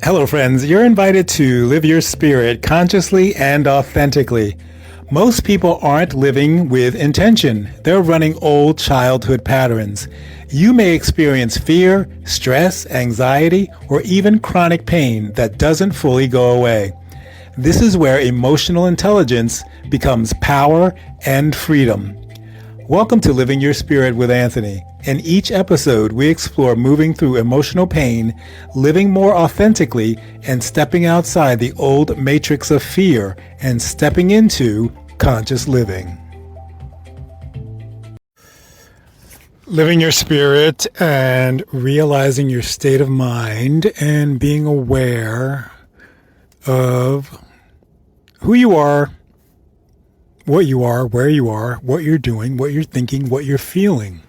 Hello, friends. You're invited to live your spirit consciously and authentically. Most people aren't living with intention. They're running old childhood patterns. You may experience fear, stress, anxiety, or even chronic pain that doesn't fully go away. This is where emotional intelligence becomes power and freedom. Welcome to Living Your Spirit with Anthony. In each episode, we explore moving through emotional pain, living more authentically, and stepping outside the old matrix of fear and stepping into conscious living. Living your spirit and realizing your state of mind and being aware of who you are, what you are, where you are, what you're doing, what you're thinking, what you're feeling.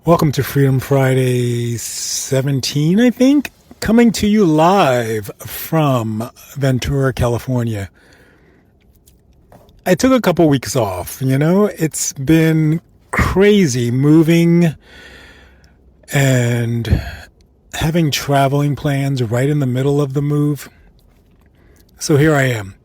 Welcome to Freedom Friday 17, I think, coming to you live from Ventura, California. I took a couple weeks off, it's been crazy moving and having traveling plans right in the middle of the move. So here I am.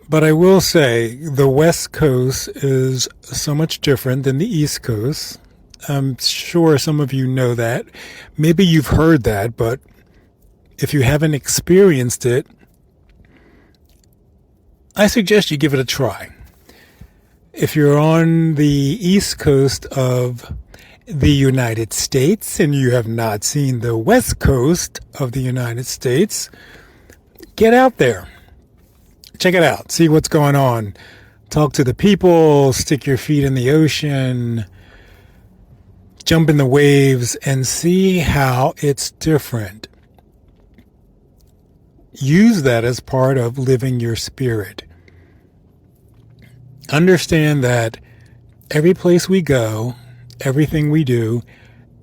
But I will say the West Coast is so much different than the East Coast. I'm sure some of you know that. Maybe you've heard that, but if you haven't experienced it, I suggest you give it a try. If you're on the East Coast of the United States and you have not seen the West Coast of the United States, get out there. Check it out. See what's going on. Talk to the people, stick your feet in the ocean, jump in the waves, and see how it's different. Use that as part of living your spirit. Understand that every place we go, everything we do,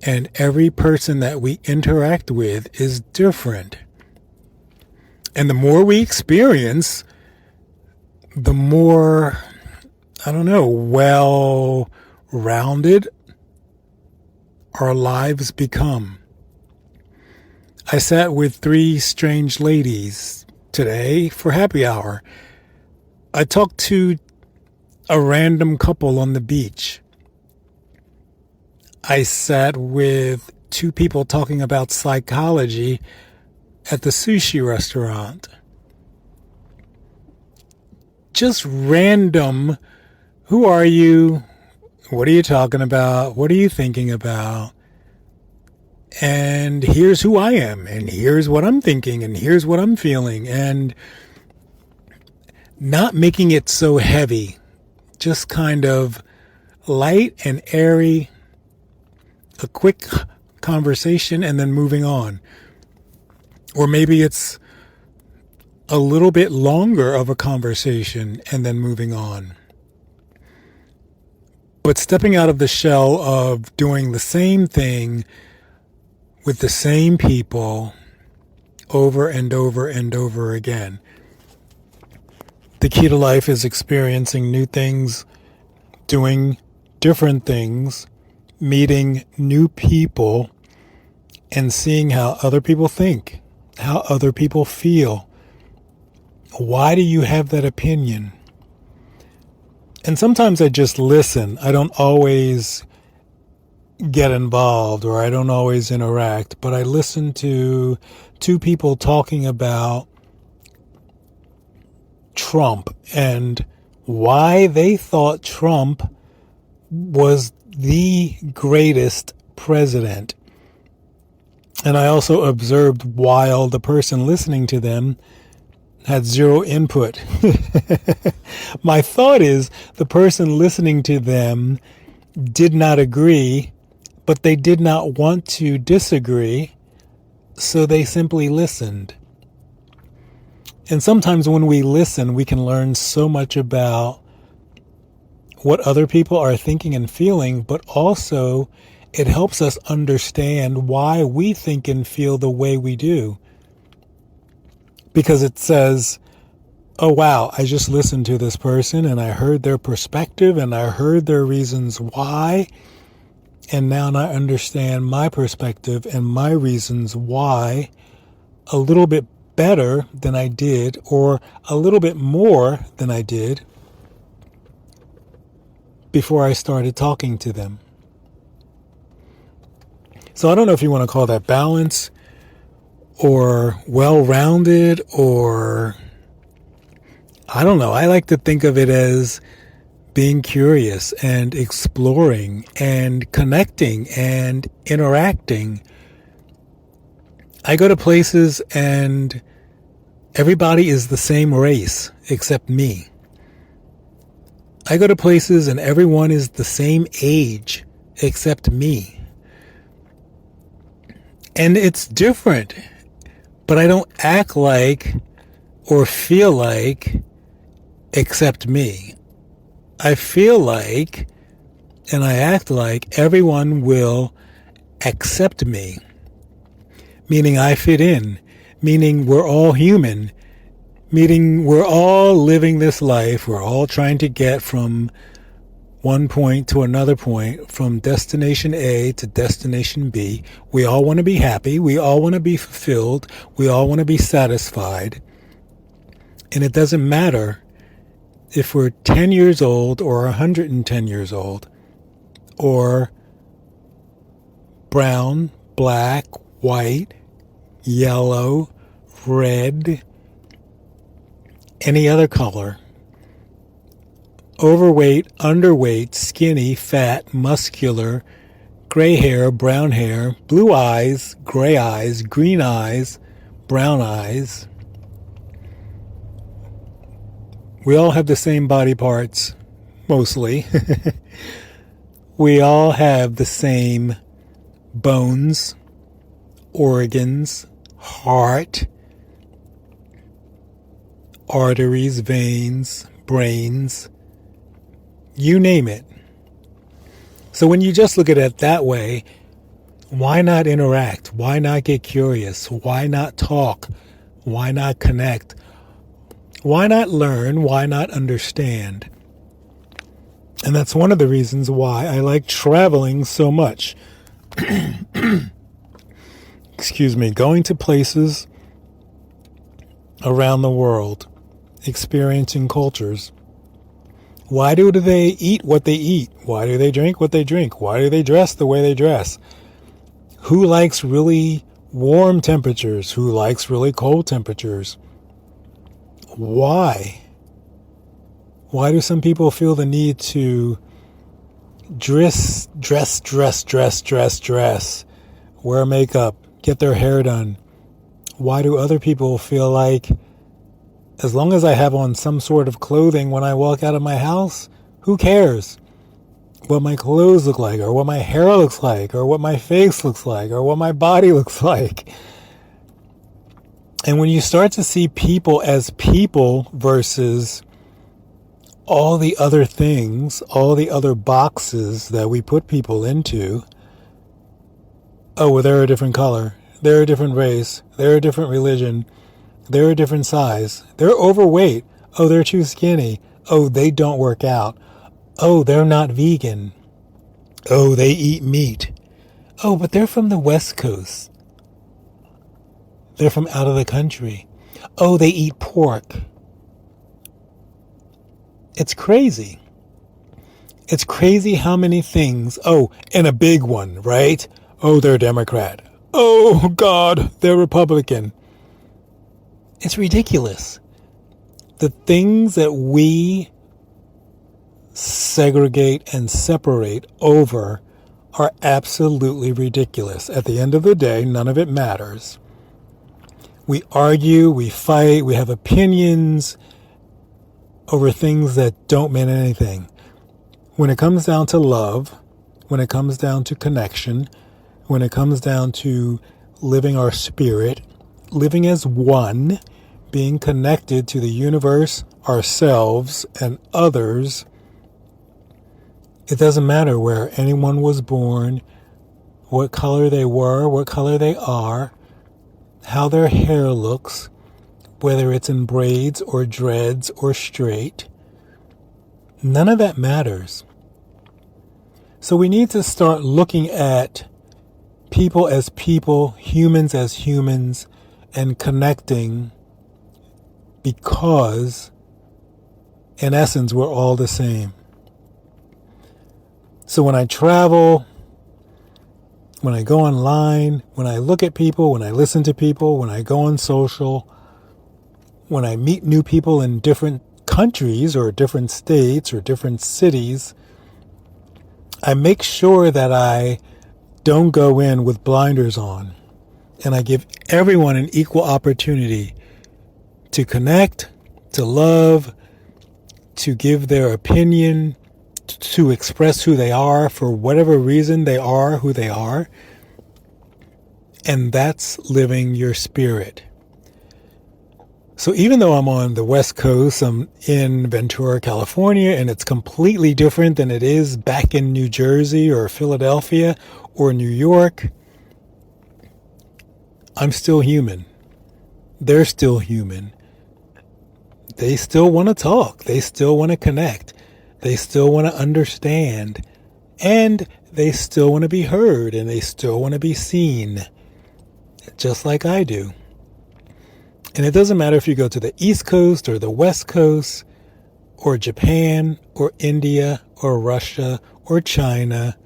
and every person that we interact with is different. And the more we experience, the more, well-rounded our lives become. I sat with 3 strange ladies today for happy hour. I talked to a random couple on the beach. I sat with 2 people talking about psychology at the sushi restaurant. Just random. Who are you? What are you talking about? What are you thinking about? And here's who I am, and here's what I'm thinking, and here's what I'm feeling, and not making it so heavy, just kind of light and airy, a quick conversation, and then moving on. Or maybe it's a little bit longer of a conversation and then moving on. But stepping out of the shell of doing the same thing with the same people over and over and over again. The key to life is experiencing new things, doing different things, meeting new people, and seeing how other people think, how other people feel. Why do you have that opinion? And sometimes I just listen. I don't always get involved or I don't always interact, but I listen to 2 people talking about Trump and why they thought Trump was the greatest president. And I also observed while the person listening to them had zero input. My thought is the person listening to them did not agree, but they did not want to disagree, so they simply listened. And sometimes when we listen, we can learn so much about what other people are thinking and feeling, but also it helps us understand why we think and feel the way we do. Because it says, oh wow, I just listened to this person and I heard their perspective and I heard their reasons why. And now I understand my perspective and my reasons why a little bit better than I did, or a little bit more than I did before I started talking to them. So I don't know if you want to call that balance or well-rounded, or I don't know. I like to think of it as being curious and exploring and connecting and interacting. I go to places and everybody is the same race except me. I go to places and everyone is the same age except me. And it's different, but I don't act like or feel like except me. I feel like and I act like everyone will accept me, meaning I fit in, meaning we're all human, meaning we're all living this life. We're all trying to get from one point to another point, from destination A to destination B. We all want to be happy. We all want to be fulfilled. We all want to be satisfied. And it doesn't matter if we're 10 years old or 110 years old, or brown, black, white, yellow, red, any other color. Overweight, underweight, skinny, fat, muscular, gray hair, brown hair, blue eyes, gray eyes, green eyes, brown eyes. We all have the same body parts, mostly. We all have the same bones, organs, heart, arteries, veins, brains, you name it. So when you just look at it that way, why not interact? Why not get curious? Why not talk? Why not connect? Why not learn? Why not understand? And that's one of the reasons why I like traveling so much. Excuse me, going to places around the world, experiencing cultures. Why do they eat what they eat? Why do they drink what they drink? Why do they dress the way they dress? Who likes really warm temperatures? Who likes really cold temperatures? Why? Why do some people feel the need to dress, wear makeup, get their hair done? Why do other people feel like, as long as I have on some sort of clothing when I walk out of my house, who cares what my clothes look like, or what my hair looks like, or what my face looks like, or what my body looks like? And when you start to see people as people versus all the other things, all the other boxes that we put people into, oh, well, they're a different color, they're a different race, they're a different religion, they're a different size, they're overweight, oh, they're too skinny, oh, they don't work out, oh, they're not vegan, oh, they eat meat, oh, but they're from the West Coast, they're from out of the country, oh, they eat pork. It's crazy. It's crazy how many things, oh, and a big one, right? Oh, they're Democrat. Oh, God, they're Republican. It's ridiculous. The things that we segregate and separate over are absolutely ridiculous. At the end of the day, none of it matters. We argue, we fight, we have opinions over things that don't mean anything. When it comes down to love, when it comes down to connection, when it comes down to living our spirit, living as one, being connected to the universe, ourselves, and others, it doesn't matter where anyone was born, what color they were, what color they are, how their hair looks, whether it's in braids or dreads or straight. None of that matters. So we need to start looking at people as people, humans as humans, and connecting, because in essence, we're all the same. So when I travel, when I go online, when I look at people, when I listen to people, when I go on social, when I meet new people in different countries or different states or different cities, I make sure that I don't go in with blinders on, and I give everyone an equal opportunity to connect, to love, to give their opinion, to express who they are for whatever reason they are who they are. And that's living your spirit. So even though I'm on the West Coast, I'm in Ventura, California, and it's completely different than it is back in New Jersey or Philadelphia or New York, I'm still human. They're still human. They still want to talk. They still want to connect. They still want to understand. And they still want to be heard, and they still want to be seen, just like I do. And it doesn't matter if you go to the East Coast or the West Coast or Japan or India or Russia or China.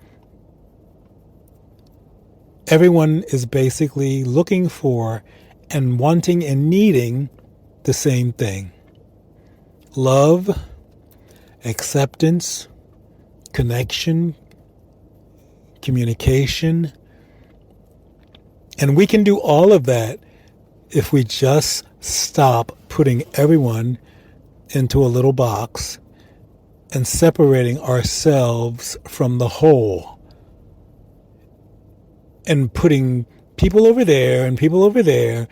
Everyone is basically looking for and wanting and needing the same thing: love, acceptance, connection, communication. And we can do all of that if we just stop putting everyone into a little box and separating ourselves from the whole, and putting people over there and people over there,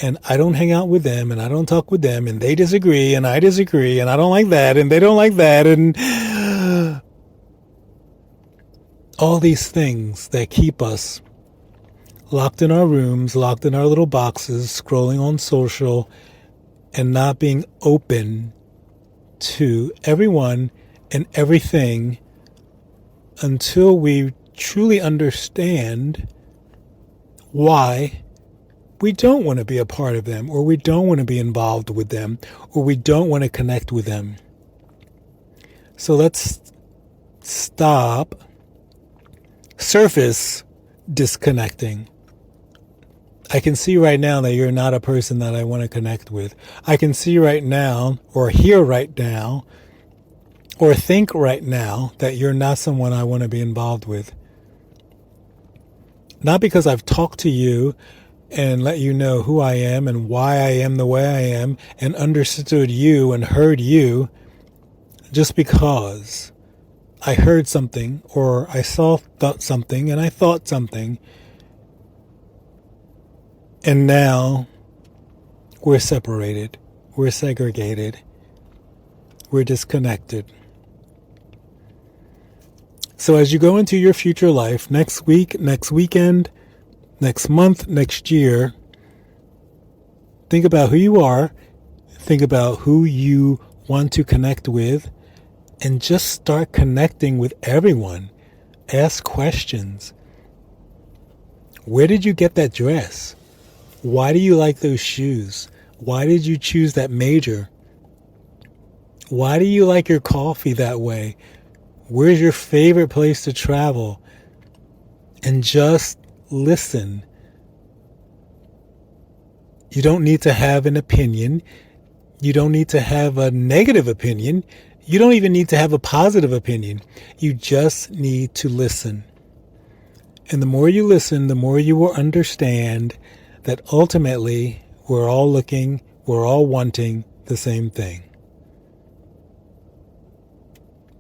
and I don't hang out with them, and I don't talk with them, and they disagree, and I disagree, and I don't like that, and they don't like that, and all these things that keep us locked in our rooms, locked in our little boxes, scrolling on social, and not being open to everyone and everything until we truly understand why we don't want to be a part of them, or we don't want to be involved with them, or we don't want to connect with them. So let's stop surface disconnecting. I can see right now that you're not a person that I want to connect with. I can see right now, or hear right now, or think right now that you're not someone I want to be involved with. Not because I've talked to you and let you know who I am and why I am the way I am, and understood you and heard you, just because I heard something, or I thought something, and I thought something, and now we're separated, we're segregated, we're disconnected. So as you go into your future life, next week, next weekend, next month, next year, think about who you are, think about who you want to connect with, and just start connecting with everyone. Ask questions. Where did you get that dress? Why do you like those shoes? Why did you choose that major? Why do you like your coffee that way? Where's your favorite place to travel? And just listen. You don't need to have an opinion. You don't need to have a negative opinion. You don't even need to have a positive opinion. You just need to listen. And the more you listen, the more you will understand that ultimately we're all looking, we're all wanting the same thing.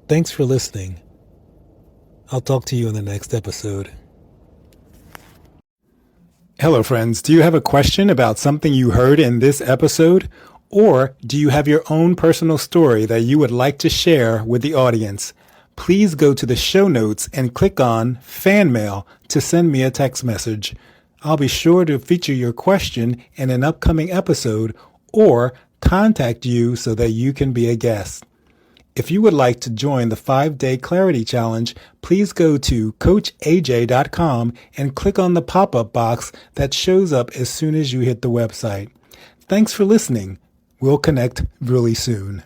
Thanks for listening. I'll talk to you in the next episode. Hello, friends. Do you have a question about something you heard in this episode? Or do you have your own personal story that you would like to share with the audience? Please go to the show notes and click on Fan Mail to send me a text message. I'll be sure to feature your question in an upcoming episode or contact you so that you can be a guest. If you would like to join the 5-Day Clarity Challenge, please go to CoachAJ.com and click on the pop-up box that shows up as soon as you hit the website. Thanks for listening. We'll connect really soon.